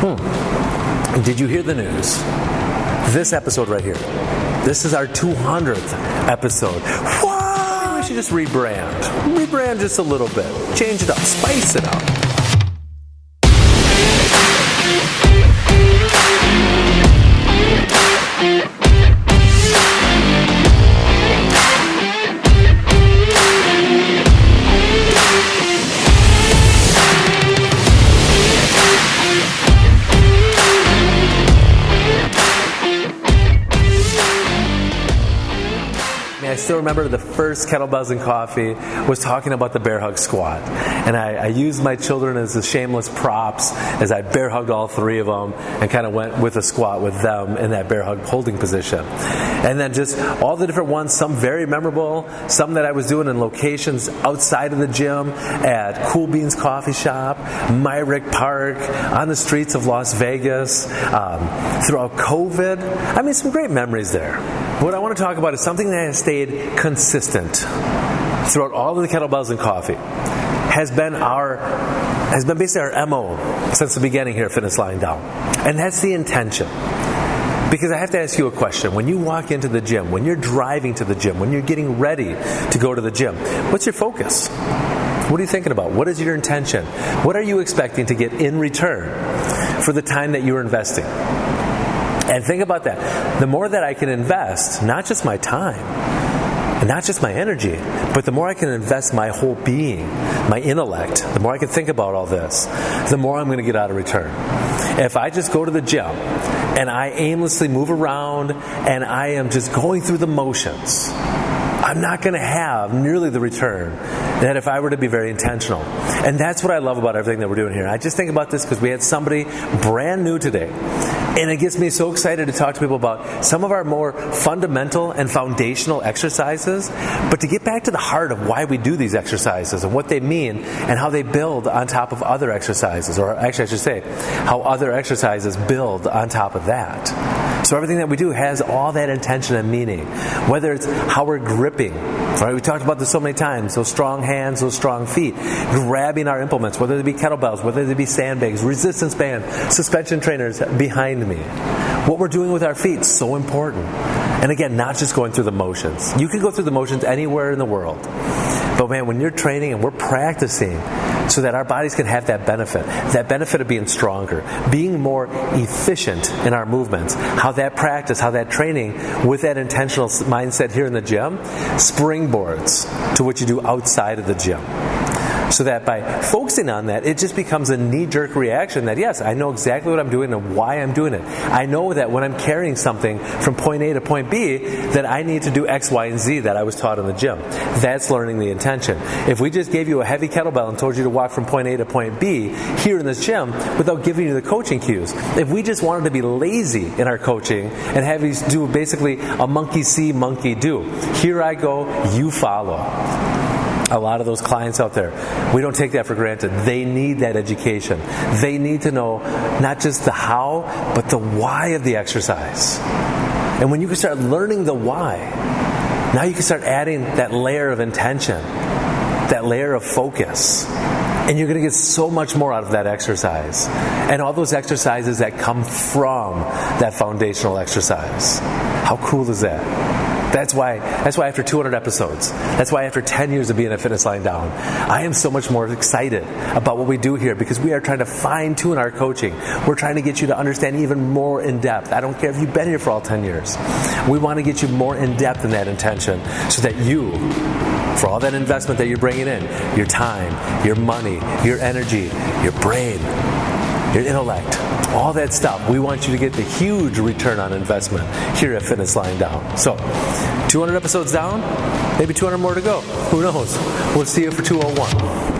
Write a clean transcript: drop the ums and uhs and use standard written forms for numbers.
Did you hear the news? This episode right here. This is our 200th episode. What? Maybe we should just rebrand. Rebrand just a little bit. Change it up. Spice it up. I still remember the first Kettlebells Coffee was talking about the bear hug squat. And I used my children as the shameless props as I bear hugged all three of them and kind of went with a squat with them in that bear hug holding position. And then just all the different ones, some very memorable, some that I was doing in locations outside of the gym, at Cool Beans Coffee Shop, Myrick Park, on the streets of Las Vegas, throughout COVID. I mean, some great memories there. What I want to talk about is something that has stayed consistent throughout all of the Kettlebells and Coffee. Has been basically our MO since the beginning here at Fitness Lying Down. And that's the intention. Because I have to ask you a question. When you walk into the gym, when you're driving to the gym, when you're getting ready to go to the gym, what's your focus? What are you thinking about? What is your intention? What are you expecting to get in return for the time that you're investing? And think about that. The more that I can invest, not just my time, and not just my energy, but the more I can invest my whole being, my intellect, the more I can think about all this, the more I'm going to get out of return. If I just go to the gym and I aimlessly move around and I am just going through the motions, I'm not going to have nearly the return that if I were to be very intentional. And that's what I love about everything that we're doing here. I just think about this because we had somebody brand new today. And it gets me so excited to talk to people about some of our more fundamental and foundational exercises, but to get back to the heart of why we do these exercises and what they mean and how they build on top of other exercises, or actually I should say, how other exercises build on top of that. So everything that we do has all that intention and meaning, whether it's how we're gripping. Right? We talked about this so many times, those strong hands, those strong feet, grabbing our implements, whether they be kettlebells, whether they be sandbags, resistance band, suspension trainers behind me. What we're doing with our feet is so important. And again, not just going through the motions. You can go through the motions anywhere in the world. But man, when you're training and we're practicing so that our bodies can have that benefit of being stronger, being more efficient in our movements, how that practice, how that training with that intentional mindset here in the gym springboards to what you do outside of the gym. So that by focusing on that, it just becomes a knee-jerk reaction that, yes, I know exactly what I'm doing and why I'm doing it. I know that when I'm carrying something from point A to point B, that I need to do X, Y, and Z that I was taught in the gym. That's learning the intention. If we just gave you a heavy kettlebell and told you to walk from point A to point B here in this gym without giving you the coaching cues, if we just wanted to be lazy in our coaching and have you do basically a monkey see, monkey do, here I go, you follow. A lot of those clients out there, we don't take that for granted. They need that education. They need to know not just the how, but the why of the exercise. And when you can start learning the why, now you can start adding that layer of intention, that layer of focus. And you're going to get so much more out of that exercise. And all those exercises that come from that foundational exercise. How cool is that? That's why after 200 episodes, that's why after 10 years of being at Fitness Lying Down, I am so much more excited about what we do here because we are trying to fine-tune our coaching. We're trying to get you to understand even more in depth. I don't care if you've been here for all 10 years. We want to get you more in depth in that intention so that you, for all that investment that you're bringing in, your time, your money, your energy, your brain, your intellect, all that stuff, we want you to get the huge return on investment here at Fitness Lying Down. So, 200 episodes down, maybe 200 more to go. Who knows? We'll see you for 201.